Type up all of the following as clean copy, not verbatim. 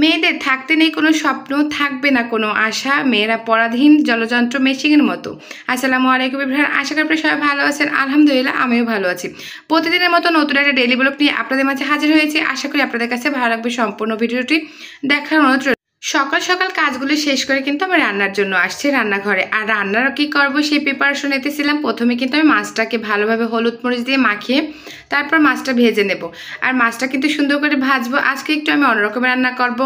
মেয়েদের থাকতে নেই কোনো স্বপ্ন, থাকবে না কোনো আশা, মেয়েরা পরাধীন জলযন্ত্র মেশিনের মতো। আসসালামু আলাইকুম এভরিওয়ান, আশা করি আপনারা সবাই ভালো আছেন। আলহামদুলিল্লাহ আমিও ভালো আছি। প্রতিদিনের মতো নতুন একটা ডেইলি ব্লগ নিয়ে আপনাদের মাঝে হাজির হয়েছি। আশা করি আপনাদের কাছে ভালো লাগবে সম্পূর্ণ ভিডিওটি দেখার অনুরোধ রইল। সকাল সকাল কাজগুলো শেষ করে কিন্তু আমি রান্নার জন্য আসছি রান্নাঘরে। আর রান্নার কি করব সেই প্রিপারেশন নিতেছিলাম। প্রথমে কিন্তু আমি মাছটাকে ভালোভাবে হলুদ মরিচ দিয়ে মাখিয়ে তারপর মাছটা ভেজে নেব। আর মাছটা কিন্তু সুন্দর করে ভাজবো। আজকে একটু আমি অন্যরকমের রান্না করব।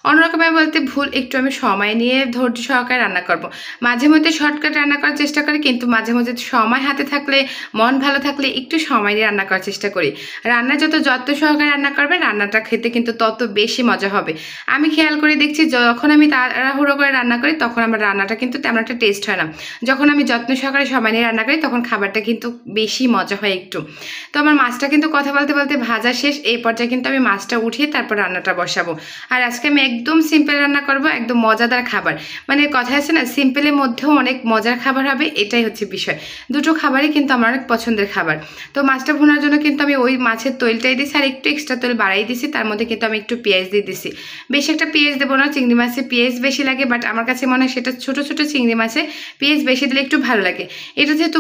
অন্যরকমের বলতে ভুল, একটু আমি সময় নিয়ে ধৈর্য সহকারে রান্না করব। মাঝে মধ্যে শর্টকাট রান্না করার চেষ্টা করি, কিন্তু মাঝে মধ্যে সময় হাতে থাকলে, মন ভালো থাকলে একটু সময় নিয়ে রান্না করার চেষ্টা করি। রান্না যত যত্ন সহকারে রান্না করবে, রান্নাটা খেতে কিন্তু তত বেশি মজা হবে। আমি খেয়াল করে দেখছি যখন আমি তাড়াহুড়ো করে রান্না করি তখন আমার রান্নাটা কিন্তু তেমন একটা টেস্ট হয় না। যখন আমি যত্ন সহকারে সময় নিয়ে রান্না করি তখন খাবারটা কিন্তু বেশি মজা হয় একটু। তো আমার মাছটা কিন্তু কথা বলতে বলতে ভাজা শেষ। এই পর্যায়ে কিন্তু আমি মাছটা উঠিয়ে তারপর রান্নাটা বসাবো। আর আজকে আমি একদম সিম্পল রান্না করব, একদম মজাদার খাবার। মানে কথা আছে না, সিম্পলের মধ্যেও অনেক মজার খাবার হবে, এটাই হচ্ছে বিষয়। দুটো খাবারই কিন্তু আমার অনেক পছন্দের খাবার। তো মাছটা ভুনার জন্য কিন্তু আমি ওই মাছের তৈলটাই দিয়েছি, আর একটু এক্সট্রা তৈল বাড়াই দিয়েছি। তার মধ্যে কিন্তু আমি একটু পেঁয়াজ দিয়ে দিছি। বেশি একটা পেঁয়াজ দেবো না, চিংড়ি মাছে পেঁয়াজ বেশি লাগে, বাট আমার কাছে মনে হয় সেটা ছোট ছোট চিংড়ি মাছে পেঁয়াজ বেশি দিলে একটু ভালো লাগে। এটা যেহেতু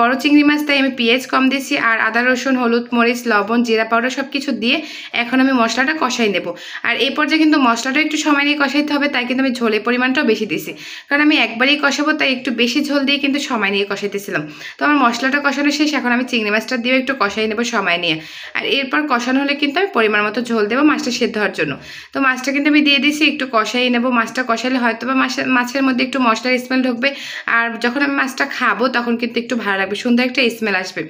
বড় চিংড়ি মাছ, তাই আমি পেঁয়াজ কম দিয়েছি। আর আদা রসুন হলুদ মরিচ লবণ জিরা পাউডার সব কিছু দিয়ে এখন আমি মশলাটা কষাই নেব। আর এই পর্যায়ে কিন্তু মশলাটা একটু সময় নিয়ে কষাইতে হবে, তাই কিন্তু আমি ঝোলের পরিমাণটাও বেশি দিয়েছি। কারণ আমি একবারেই কষাবো, তাই একটু বেশি ঝোল দিয়ে কিন্তু সময় নিয়ে কষাইতেছিলাম। তো আমার মশলাটা কষানো শেষ, এখন আমি চিংড়ি মাছটা দিয়েও একটু কষাই নেবো সময় নিয়ে। আর এরপর কষানো হলে কিন্তু আমি পরিমাণ মতো ঝোল দেবো মাছটা সেদ্ধ হওয়ার জন্য। তো মাছটা কিন্তু আমি দিয়ে দিয়েছি, একটু কষাই নেবো। মাছটা কষালে হয়তো বা মাছের মধ্যে একটু মশলার স্মেল ঢুকবে। আর যখন আমি মাছটা খাবো তখন কিন্তু একটু ভালো লাগবে, সুন্দর একটা স্মেল আসবে।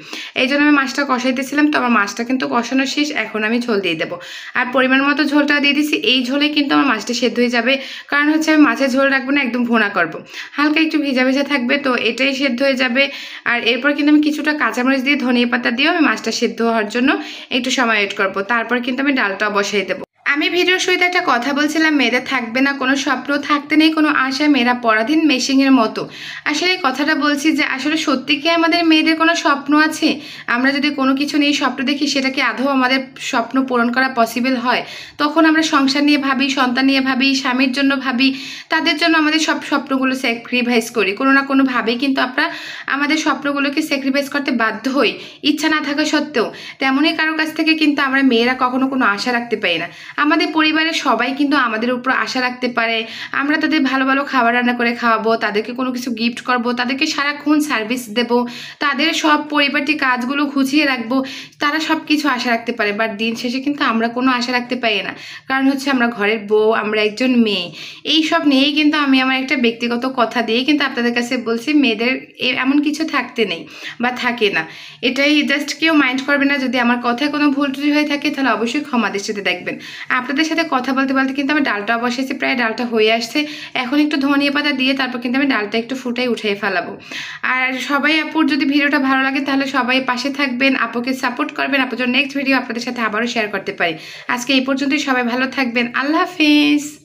এই জন্য আমি মাছটা কষাইতেছিলাম। তো আমার মাছটা কিন্তু কষানো শেষ, এখন আমি ঝোল দিয়ে দেবো। আর পরিমাণ মতো ঝোলটা দিয়ে দিছি। এই ঝোলে কিন্তু আমার মাছটা সেদ্ধ হয়ে যাবে। কারণ হচ্ছে আমি মাছের ঝোল রাখবো না, একদম ভুনা করবো। হালকা একটু ভেজা ভেজা থাকবে, তো এটাই সেদ্ধ হয়ে যাবে। আর এরপর কিন্তু আমি কিছুটা কাঁচামরিচ দিয়ে ধনিয়া পাতা দিয়েও আমি মাছটা সেদ্ধ হওয়ার জন্য একটু সময় ওয়েট করবো। তারপর কিন্তু আমি ডালটাও বসাই দেবো। আমি ভিডিওর শুরুতে একটা কথা বলছিলাম, মেয়েদের থাকবে না কোনো স্বপ্ন, থাকতে নেই কোনো আশা, মেয়েরা পরাধীন মেশিনের মতো। আসলে এই কথাটা বলছি যে আসলে সত্যি কি আমাদের মেয়েদের কোনো স্বপ্ন আছে? আমরা যদি কোনো কিছু নিয়ে স্বপ্ন দেখি, সেটা কি আদৌ আমাদের স্বপ্ন পূরণ করা পসিবল হয়? তখন আমরা সংসার নিয়ে ভাবি, সন্তান নিয়ে ভাবি, স্বামীর জন্য ভাবি, তাদের জন্য আমাদের সব স্বপ্নগুলো স্যাক্রিফাইস করি। কোনো না কোনোভাবেই কিন্তু আমরা আমাদের স্বপ্নগুলোকে স্যাক্রিফাইস করতে বাধ্য হই, ইচ্ছা না থাকা সত্ত্বেও। তেমনই কারোর কাছ থেকে কিন্তু আমরা মেয়েরা কখনো কোনো আশা রাখতে পারি না। আমাদের পরিবারের সবাই কিন্তু আমাদের উপর আশা রাখতে পারে, আমরা তাদের ভালো ভালো খাবার রান্না করে খাওয়াবো, তাদেরকে কোনো কিছু গিফট করবো, তাদেরকে সারাক্ষণ সার্ভিস দেবো, তাদের সব পরিপাটি কাজগুলো গুছিয়ে রাখবো, তারা সব কিছু আশা রাখতে পারে। বাট দিন শেষে কিন্তু আমরা কোনো আশা রাখতে পারি না। কারণ হচ্ছে আমরা ঘরের বউ, আমরা একজন মেয়ে। এই সব নিয়েই কিন্তু আমি আমার একটা ব্যক্তিগত কথা দিয়ে কিন্তু আপনাদের কাছে বলছি, মেয়েদের এমন কিছু থাকতে নেই বা থাকে না। এটাই জাস্ট কেউ মাইন্ড করবে না। যদি আমার কথায় কোনো ভুল ত্রুটি হয়ে থাকে তাহলে অবশ্যই ক্ষমা দৃষ্টিতে দেখবেন। আপনাদের সাথে কথা বলতে বলতে কিন্তু আমি ডালটা বসেছি, প্রায় ডালটা হয়ে আসছে। এখন একটু ধনিয়া পাতা দিয়ে তারপর কিন্তু আমি ডালটা একটু ফুটাই উঠিয়ে ফেলাবো। আর সবাই আপুর যদি ভিডিওটা ভালো লাগে তাহলে সবাই পাশে থাকবেন, আপুকে সাপোর্ট করবেন। আপুর জন্য নেক্সট ভিডিও আপনাদের সাথে আবারও শেয়ার করতে পারি। আজকে এই পর্যন্তই, সবাই ভালো থাকবেন। আল্লাহ হাফিজ।